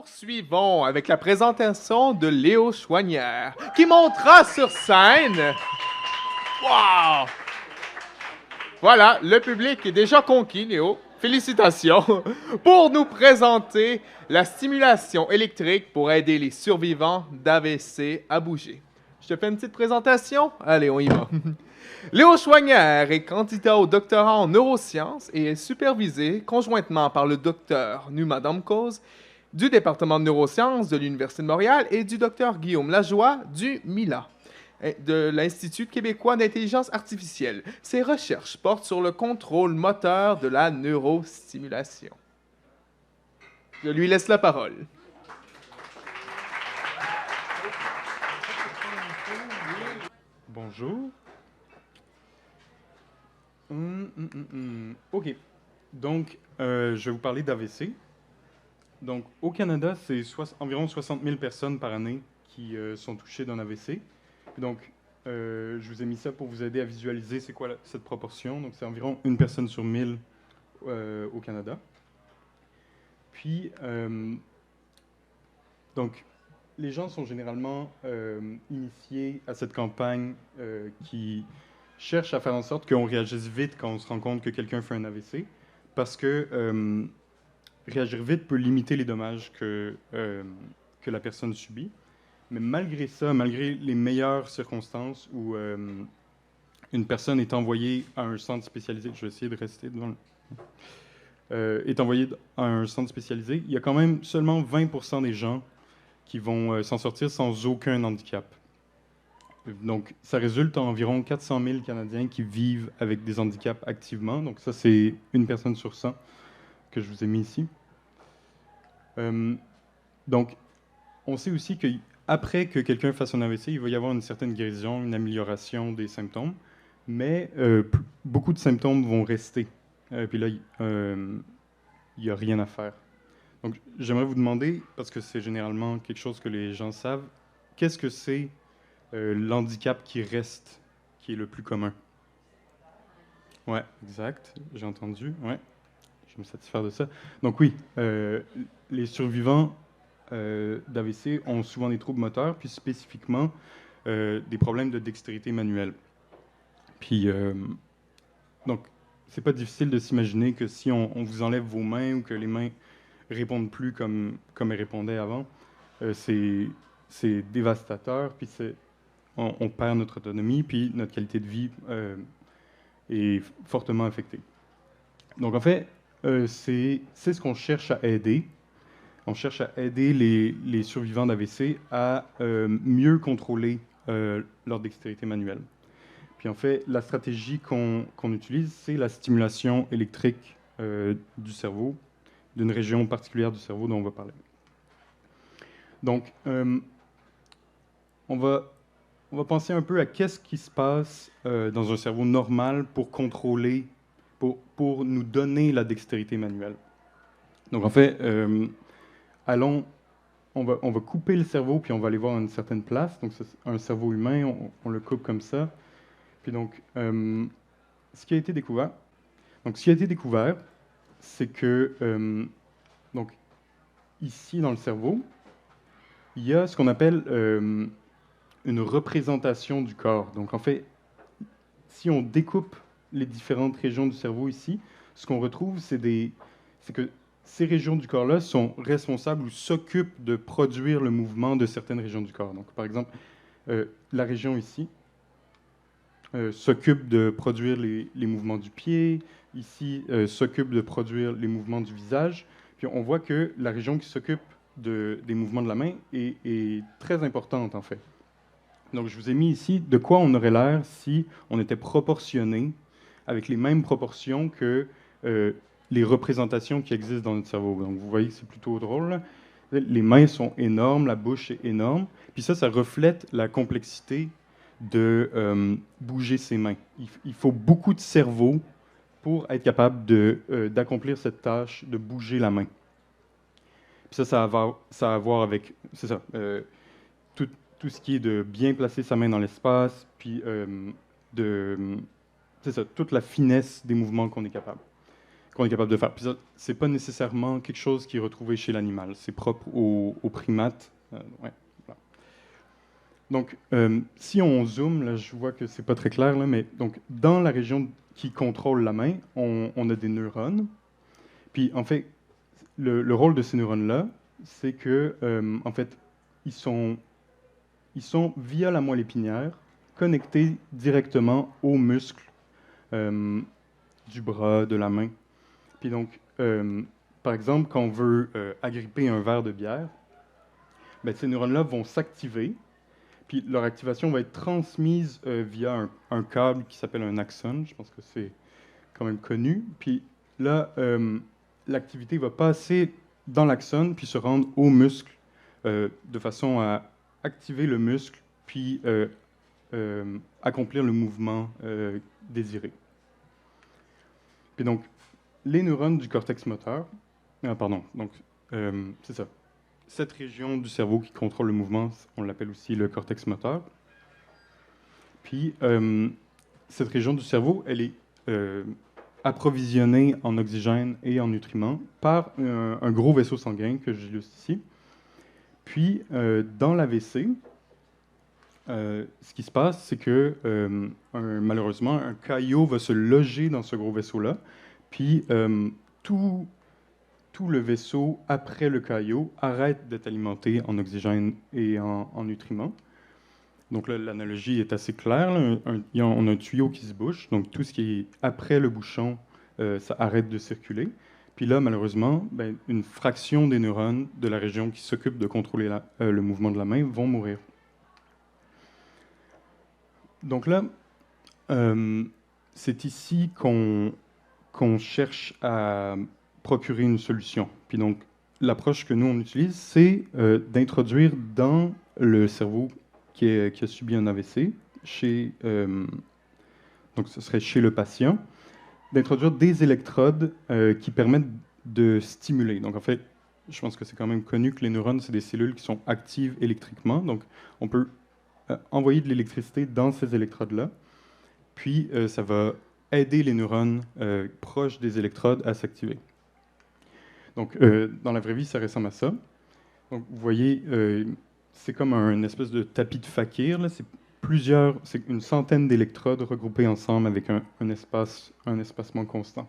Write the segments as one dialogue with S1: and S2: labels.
S1: poursuivons avec la présentation de Léo Chouanière, qui montera sur scène. Wow! Voilà, le public est déjà conquis, Léo. Félicitations! Pour nous présenter la stimulation électrique pour aider les survivants d'AVC à bouger. Je te fais une petite présentation? Allez, on y va. Léo Chouanière est candidat au doctorat en neurosciences et est supervisé conjointement par le docteur Numa Damkoz du département de neurosciences de l'Université de Montréal et du docteur Guillaume Lajoie du MILA, de l'Institut québécois d'intelligence artificielle. Ses recherches portent sur le contrôle moteur de la neurostimulation. Je lui laisse la parole.
S2: Bonjour. OK. Donc, je vais vous parler d'AVC. Donc, au Canada, c'est environ 60 000 personnes par année qui sont touchées d'un AVC. Donc, je vous ai mis ça pour vous aider à visualiser c'est quoi cette proportion. Donc, c'est environ une personne sur 1000 au Canada. Puis, donc, les gens sont généralement initiés à cette campagne qui cherche à faire en sorte qu'on réagisse vite quand on se rend compte que quelqu'un fait un AVC, parce que réagir vite peut limiter les dommages que la personne subit. Mais malgré ça, malgré les meilleures circonstances où une personne est envoyée à un centre spécialisé, je vais essayer de rester devant est envoyée à un centre spécialisé, il y a quand même seulement 20% des gens qui vont s'en sortir sans aucun handicap. Donc, ça résulte en environ 400 000 Canadiens qui vivent avec des handicaps activement. Donc, ça, c'est une personne sur 100 que je vous ai mis ici. Donc, on sait aussi qu'après que quelqu'un fasse un AVC, il va y avoir une certaine guérison, une amélioration des symptômes, mais beaucoup de symptômes vont rester. Puis là, il n'y a rien à faire. Donc, j'aimerais vous demander, parce que c'est généralement quelque chose que les gens savent, qu'est-ce que c'est l'handicap qui reste, qui est le plus commun? Ouais, exact, j'ai entendu, ouais. Je vais me satisfaire de ça. Donc oui, les survivants d'AVC ont souvent des troubles moteurs, puis spécifiquement des problèmes de dextérité manuelle. Puis, donc, c'est pas difficile de s'imaginer que si on vous enlève vos mains ou que les mains répondent plus comme elles répondaient avant, c'est dévastateur, puis on perd notre autonomie, puis notre qualité de vie est fortement affectée. Donc, en fait, c'est ce qu'on cherche à aider. On cherche à aider les survivants d'AVC à mieux contrôler leur dextérité manuelle. Puis, en fait, la stratégie qu'on utilise, c'est la stimulation électrique du cerveau, d'une région particulière du cerveau dont on va parler. Donc, on va penser un peu à qu'est-ce qui se passe dans un cerveau normal pour contrôler, pour nous donner la dextérité manuelle. Donc en fait, on va couper le cerveau, puis on va aller voir une certaine place. Donc c'est un cerveau humain, on le coupe comme ça. Puis donc, ce qui a été découvert, c'est que donc, ici dans le cerveau, il y a ce qu'on appelle une représentation du corps. Donc en fait, si on découpe les différentes régions du cerveau ici, ce qu'on retrouve, c'est que ces régions du corps-là sont responsables ou s'occupent de produire le mouvement de certaines régions du corps. Donc par exemple, la région ici s'occupe de produire les mouvements du pied, ici s'occupe de produire les mouvements du visage. Puis on voit que la région qui s'occupe des mouvements de la main est très importante en fait. Donc, je vous ai mis ici de quoi on aurait l'air si on était proportionné avec les mêmes proportions que les représentations qui existent dans notre cerveau. Donc, vous voyez que c'est plutôt drôle, là. Les mains sont énormes, la bouche est énorme. Puis ça reflète la complexité de bouger ses mains. Il faut beaucoup de cerveau pour être capable d'accomplir cette tâche de bouger la main. Puis ça a à voir avec, c'est ça, tout ce qui est de bien placer sa main dans l'espace, puis c'est ça, toute la finesse des mouvements qu'on est qu'on est capable de faire. Puis ça, c'est pas nécessairement quelque chose qui est retrouvé chez l'animal. C'est propre aux primates. Ouais, voilà. Donc, si on zoome, là, je vois que c'est pas très clair, là, mais donc, dans la région qui contrôle la main, on a des neurones. Puis, en fait, le rôle de ces neurones-là, c'est que, en fait, ils sont via la moelle épinière, connectés directement aux muscles du bras, de la main. Puis donc, par exemple, quand on veut agripper un verre de bière, ben, ces neurones-là vont s'activer, puis leur activation va être transmise via un câble qui s'appelle un axone. Je pense que c'est quand même connu. Puis là, l'activité va passer dans l'axone, puis se rendre au muscle, de façon à activer le muscle, puis accomplir le mouvement désiré. Puis donc, les neurones du cortex moteur, pardon, donc c'est ça. Cette région du cerveau qui contrôle le mouvement, on l'appelle aussi le cortex moteur. Puis, cette région du cerveau, elle est approvisionnée en oxygène et en nutriments par un gros vaisseau sanguin que j'illustre ici. Puis, dans l'AVC, ce qui se passe, c'est que malheureusement, un caillot va se loger dans ce gros vaisseau-là. Puis, tout le vaisseau, après le caillot, arrête d'être alimenté en oxygène et en nutriments. Donc là, l'analogie est assez claire. Là. On a un tuyau qui se bouche. Donc tout ce qui est après le bouchon, ça arrête de circuler. Puis là, malheureusement, ben, une fraction des neurones de la région qui s'occupe de contrôler le mouvement de la main vont mourir. Donc là, c'est ici qu'on cherche à procurer une solution. Puis donc, l'approche que nous, on utilise, c'est d'introduire dans le cerveau qui a subi un AVC, donc ce serait chez le patient, d'introduire des électrodes qui permettent de stimuler. Donc en fait, je pense que c'est quand même connu que les neurones, c'est des cellules qui sont actives électriquement. Donc on peut envoyer de l'électricité dans ces électrodes-là, puis ça va aider les neurones proches des électrodes à s'activer. Donc dans la vraie vie, ça ressemble à ça. Donc vous voyez, c'est comme un espèce de tapis de fakir. C'est une centaine d'électrodes regroupées ensemble avec un espacement constant.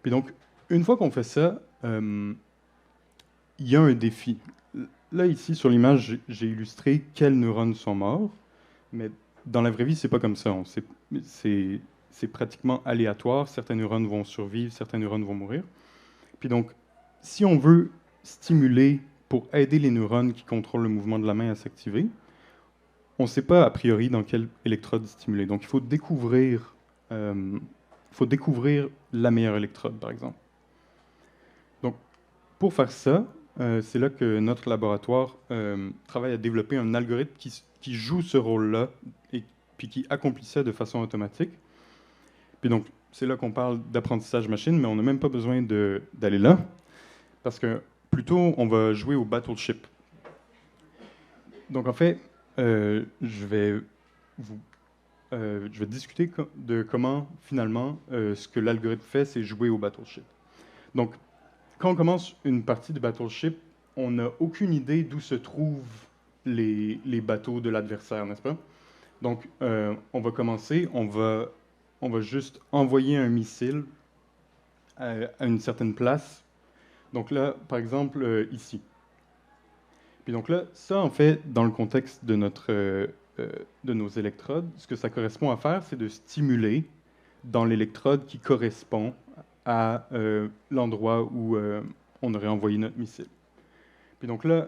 S2: Puis donc, une fois qu'on fait ça, il y a un défi. Là, ici, sur l'image, j'ai illustré quels neurones sont morts, mais dans la vraie vie, c'est pas comme ça. C'est pratiquement aléatoire. Certains neurones vont survivre, certains neurones vont mourir. Puis donc, si on veut stimuler pour aider les neurones qui contrôlent le mouvement de la main à s'activer, on ne sait pas a priori dans quelle électrode stimuler. Donc il faut découvrir la meilleure électrode, par exemple. Donc pour faire ça, c'est là que notre laboratoire travaille à développer un algorithme qui joue ce rôle-là et puis qui accomplit ça de façon automatique. Puis donc c'est là qu'on parle d'apprentissage machine, mais on n'a même pas besoin d'aller là, parce que plutôt on va jouer au battleship. Donc en fait, je vais discuter de comment, finalement, ce que l'algorithme fait, c'est jouer au battleship. Donc, quand on commence une partie de battleship, on n'a aucune idée d'où se trouvent les bateaux de l'adversaire, n'est-ce pas? Donc, on va commencer, on va juste envoyer un missile à une certaine place. Donc là, par exemple, ici. Puis donc là, ça, en fait, dans le contexte de nos électrodes, ce que ça correspond à faire, c'est de stimuler dans l'électrode qui correspond à l'endroit où on aurait envoyé notre missile. Puis donc là,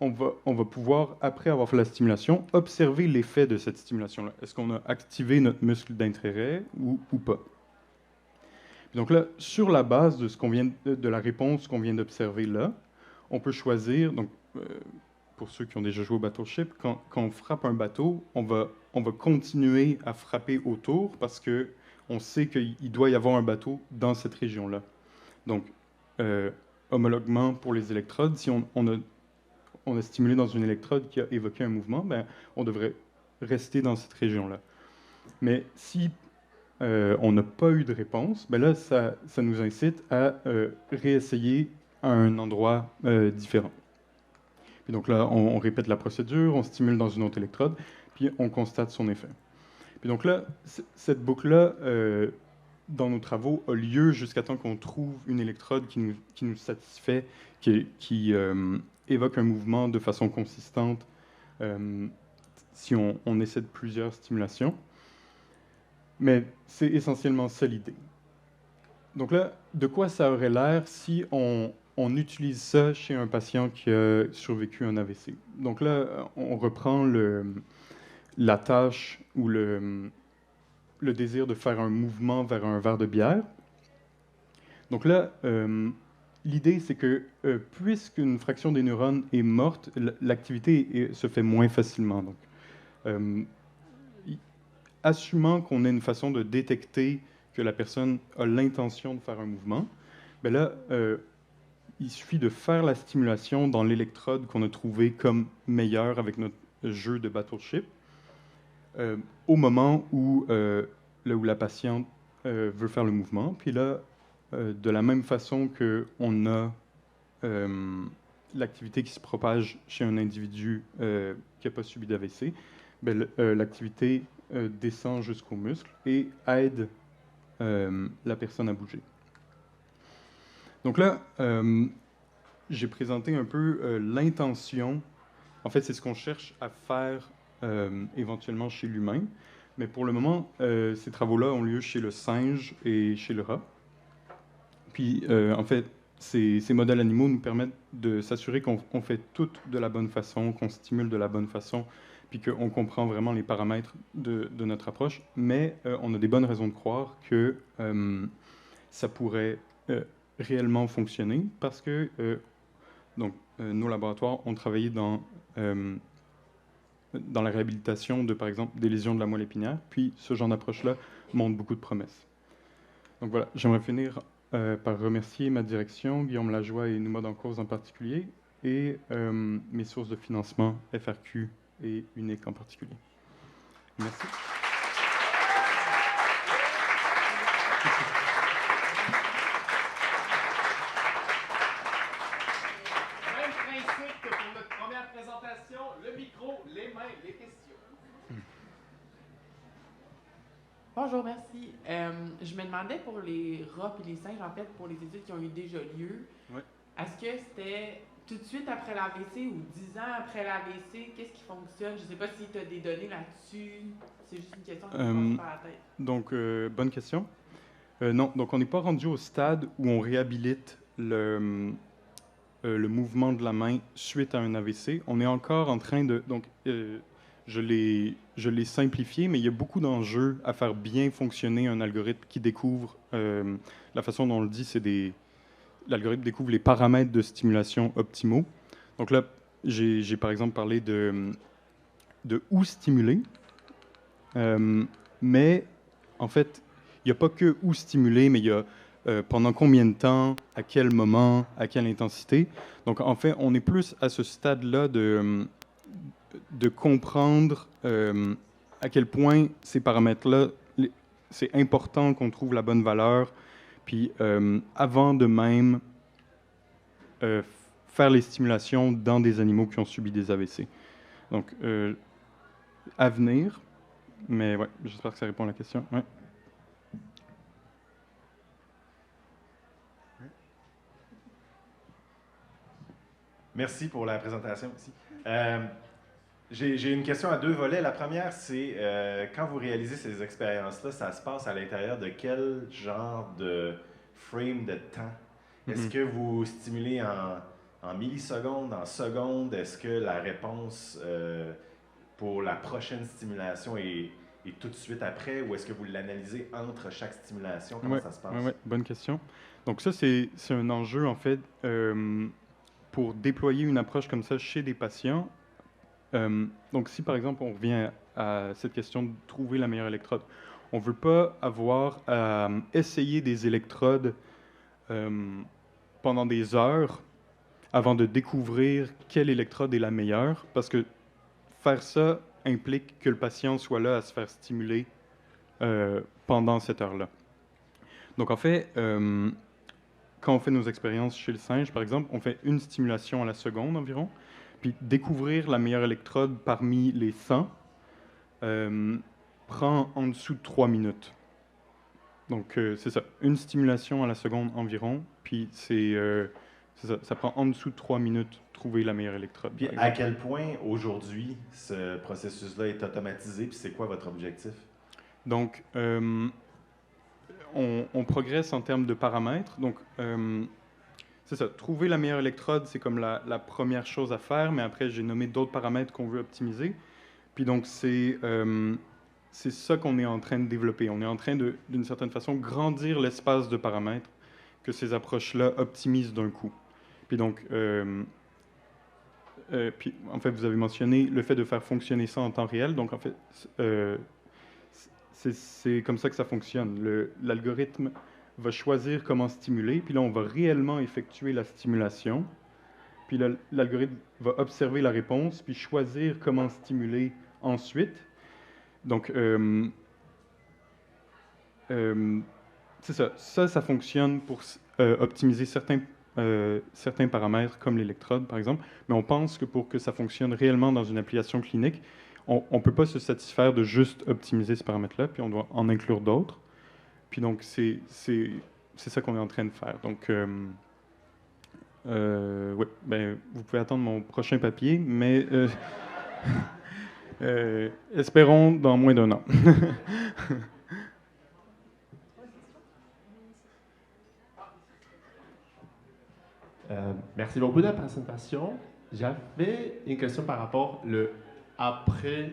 S2: on va pouvoir, après avoir fait la stimulation, observer l'effet de cette stimulation-là. Est-ce qu'on a activé notre muscle d'intérêt ou pas? Puis donc là, sur la base de la réponse qu'on vient d'observer là, on peut choisir, donc pour ceux qui ont déjà joué au Battleship, quand on frappe un bateau, on va continuer à frapper autour parce qu'on sait qu'il doit y avoir un bateau dans cette région-là. Donc, homologuement pour les électrodes, si on a stimulé dans une électrode qui a évoqué un mouvement, ben, on devrait rester dans cette région-là. Mais si on n'a pas eu de réponse, ben là, ça nous incite à réessayer à un endroit différent. Puis donc là, on répète la procédure, on stimule dans une autre électrode, puis on constate son effet. Puis donc là, cette boucle-là, dans nos travaux, a lieu jusqu'à temps qu'on trouve une électrode qui nous satisfait, qui évoque un mouvement de façon consistante si on essaie de plusieurs stimulations. Mais c'est essentiellement ça l'idée. Donc là, de quoi ça aurait l'air si on utilise ça chez un patient qui a survécu à un AVC? Donc là, on reprend la tâche ou le désir de faire un mouvement vers un verre de bière. Donc là, l'idée, c'est que puisqu'une fraction des neurones est morte, l'activité se fait moins facilement. Donc, assumant qu'on ait une façon de détecter que la personne a l'intention de faire un mouvement, ben là, il suffit de faire la stimulation dans l'électrode qu'on a trouvée comme meilleure avec notre jeu de battleship au moment où la patiente veut faire le mouvement. Puis là, de la même façon qu'on a l'activité qui se propage chez un individu qui n'a pas subi d'AVC, ben, l'activité descend jusqu'au muscle et aide la personne à bouger. Donc là, j'ai présenté un peu l'intention. En fait, c'est ce qu'on cherche à faire éventuellement chez l'humain. Mais pour le moment, ces travaux-là ont lieu chez le singe et chez le rat. Puis, en fait, ces modèles animaux nous permettent de s'assurer qu'on fait tout de la bonne façon, qu'on stimule de la bonne façon, puis qu'on comprend vraiment les paramètres de notre approche. Mais on a des bonnes raisons de croire que ça pourrait réellement fonctionner parce que nos laboratoires ont travaillé dans la réhabilitation de, par exemple, des lésions de la moelle épinière. Puis ce genre d'approche-là montre beaucoup de promesses. Donc voilà, j'aimerais finir par remercier ma direction, Guillaume Lajoie et Nouma Dancourse en particulier, et mes sources de financement, FRQ et UNIC en particulier. Merci.
S1: Même principe que pour notre première présentation, le micro, les mains, les questions.
S3: Bonjour, merci. Je me demandais pour les rats et les singes, en fait, pour les études qui ont eu déjà lieu,
S2: Ouais.
S3: est-ce que c'était tout de suite après l'AVC ou 10 ans après l'AVC? Qu'est-ce qui fonctionne? Je ne sais pas si tu as des données là-dessus. C'est juste une question qui me passe par la tête.
S2: Donc, bonne question. Non, donc on n'est pas rendu au stade où on réhabilite le mouvement de la main suite à un AVC. On est encore en train de... Donc, je l'ai simplifié, mais il y a beaucoup d'enjeux à faire bien fonctionner un algorithme qui découvre... la façon dont on le dit, c'est l'algorithme découvre les paramètres de stimulation optimaux. Donc là, j'ai par exemple parlé de où stimuler, mais en fait, il n'y a pas que où stimuler, mais il y a pendant combien de temps, à quel moment, à quelle intensité. Donc en fait, on est plus à ce stade-là de comprendre à quel point ces paramètres-là, c'est important qu'on trouve la bonne valeur, puis avant de même faire les stimulations dans des animaux qui ont subi des AVC. Donc, à venir, mais ouais, j'espère que ça répond à la question. Ouais.
S4: Merci pour la présentation aussi. J'ai une question à deux volets. La première, c'est quand vous réalisez ces expériences-là, ça se passe à l'intérieur de quel genre de frame de temps? Est-ce que vous stimulez en millisecondes, en secondes? Est-ce que la réponse pour la prochaine stimulation est tout de suite après? Ou est-ce que vous l'analysez entre chaque stimulation? Comment ça se passe?
S2: Oui, bonne question. Donc ça, c'est un enjeu, en fait, pour déployer une approche comme ça chez des patients. Donc si, par exemple, on revient à cette question de trouver la meilleure électrode, on ne veut pas avoir à essayer des électrodes pendant des heures avant de découvrir quelle électrode est la meilleure, parce que faire ça implique que le patient soit là à se faire stimuler pendant cette heure-là. Donc en fait, quand on fait nos expériences chez le singe, par exemple, on fait une stimulation à la seconde environ, puis découvrir la meilleure électrode parmi les 100 prend en dessous de 3 minutes. Donc c'est ça, une stimulation à la seconde environ, puis c'est ça, ça prend en dessous de 3 minutes trouver la meilleure électrode.
S4: Puis à quel point aujourd'hui ce processus-là est automatisé, puis c'est quoi votre objectif?
S2: Donc on progresse en termes de paramètres. Donc c'est ça, trouver la meilleure électrode, c'est comme la première chose à faire, mais après j'ai nommé d'autres paramètres qu'on veut optimiser. Puis donc c'est ça qu'on est en train de développer. On est en train de, d'une certaine façon, grandir l'espace de paramètres que ces approches-là optimisent d'un coup. Puis donc, puis en fait, vous avez mentionné le fait de faire fonctionner ça en temps réel. Donc en fait, c'est comme ça que ça fonctionne. L'algorithme va choisir comment stimuler, puis là, on va réellement effectuer la stimulation. Puis l'algorithme va observer la réponse, puis choisir comment stimuler ensuite. Donc, c'est ça. Ça fonctionne pour optimiser certains paramètres, comme l'électrode, par exemple. Mais on pense que pour que ça fonctionne réellement dans une application clinique, on ne peut pas se satisfaire de juste optimiser ce paramètre-là, puis on doit en inclure d'autres. Puis donc, c'est ça qu'on est en train de faire. Donc, ouais, ben, vous pouvez attendre mon prochain papier, mais espérons dans moins d'1 an.
S5: Merci beaucoup de la présentation. J'avais une question par rapport le après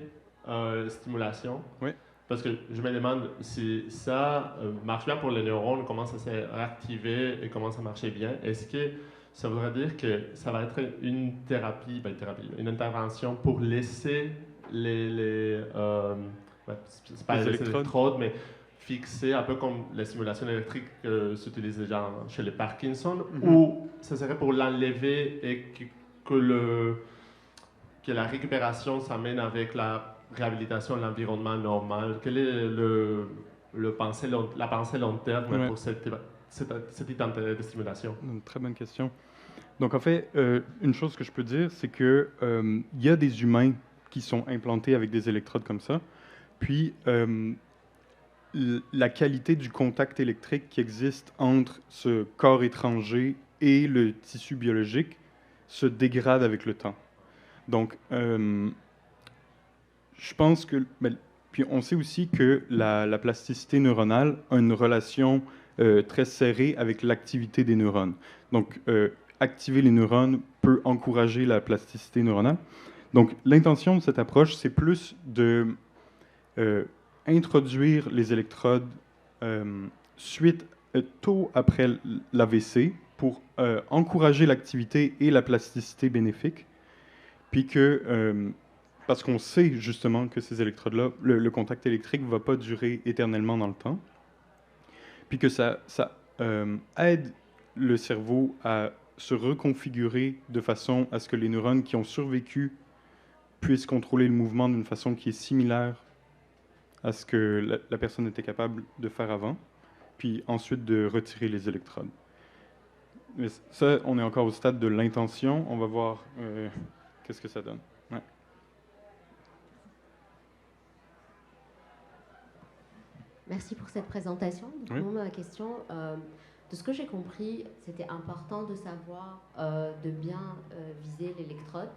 S5: stimulation.
S2: Oui.
S5: Parce que je me demande si ça marche bien pour les neurones, comment ça s'est réactivé et comment ça marchait bien. Est-ce que ça voudrait dire que ça va être une thérapie, une intervention pour laisser c'est pas les électrodes, mais fixer un peu comme la stimulation électrique s'utilise déjà chez les Parkinson, ou ça serait pour l'enlever et que la récupération s'amène avec la réhabilitation de l'environnement normal? Quelle est la pensée long terme pour cette type de stimulation?
S2: Une très bonne question. Donc, en fait, une chose que je peux dire, c'est que il y a des humains qui sont implantés avec des électrodes comme ça. Puis, la qualité du contact électrique qui existe entre ce corps étranger et le tissu biologique se dégrade avec le temps. Donc, je pense que... puis on sait aussi que la plasticité neuronale a une relation très serrée avec l'activité des neurones. Donc, activer les neurones peut encourager la plasticité neuronale. Donc, l'intention de cette approche, c'est plus de introduire les électrodes tôt après l'AVC pour encourager l'activité et la plasticité bénéfique, puis que, parce qu'on sait justement que ces électrodes-là, le contact électrique ne va pas durer éternellement dans le temps, puis que ça aide le cerveau à se reconfigurer de façon à ce que les neurones qui ont survécu puissent contrôler le mouvement d'une façon qui est similaire à ce que la personne était capable de faire avant, puis ensuite de retirer les électrodes. Mais ça, on est encore au stade de l'intention. On va voir qu'est-ce que ça donne. Ouais.
S6: Merci pour cette présentation. Donc,
S2: Oui.
S6: ma question, de ce que j'ai compris, c'était important de savoir de bien viser l'électrode.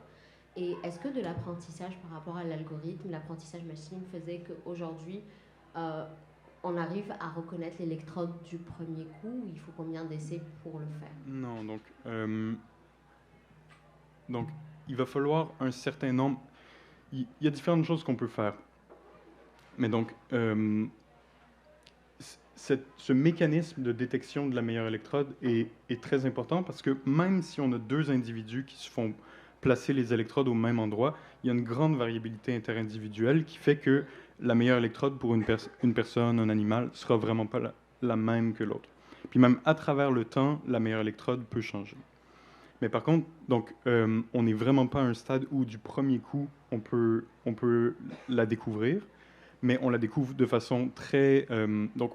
S6: Et est-ce que de l'apprentissage par rapport à l'algorithme, l'apprentissage machine faisait qu'aujourd'hui, on arrive à reconnaître l'électrode du premier coup, ou il faut combien d'essais pour le faire?
S2: Non, donc il va falloir un certain nombre... Il y a différentes choses qu'on peut faire. Mais donc, ce mécanisme de détection de la meilleure électrode est très important parce que même si on a deux individus qui se font placer les électrodes au même endroit, il y a une grande variabilité interindividuelle qui fait que la meilleure électrode pour une personne, un animal, sera vraiment pas la même que l'autre. Puis même à travers le temps, la meilleure électrode peut changer. Mais par contre, donc, on n'est vraiment pas à un stade où du premier coup, on peut la découvrir. mais on la découvre de façon très... donc,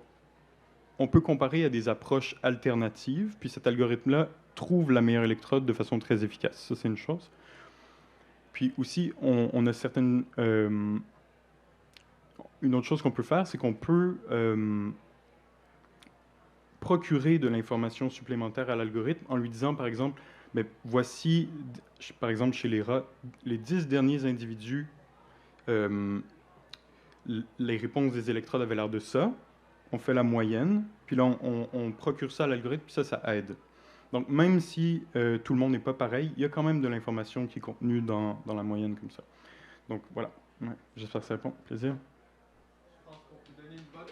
S2: on peut comparer à des approches alternatives, puis cet algorithme-là trouve la meilleure électrode de façon très efficace. Ça, c'est une chose. Puis aussi, on a certaines... une autre chose qu'on peut faire, c'est qu'on peut procurer de l'information supplémentaire à l'algorithme en lui disant, par exemple, mais voici, par exemple, chez les rats, les 10 derniers individus, les réponses des électrodes avaient l'air de ça. On fait la moyenne, puis là, on procure ça à l'algorithme, puis ça aide. Donc, même si tout le monde n'est pas pareil, il y a quand même de l'information qui est contenue dans la moyenne comme ça. Donc, voilà. Ouais, j'espère que ça répond. Plaisir.
S1: Je pense qu'on peut donner une bonne...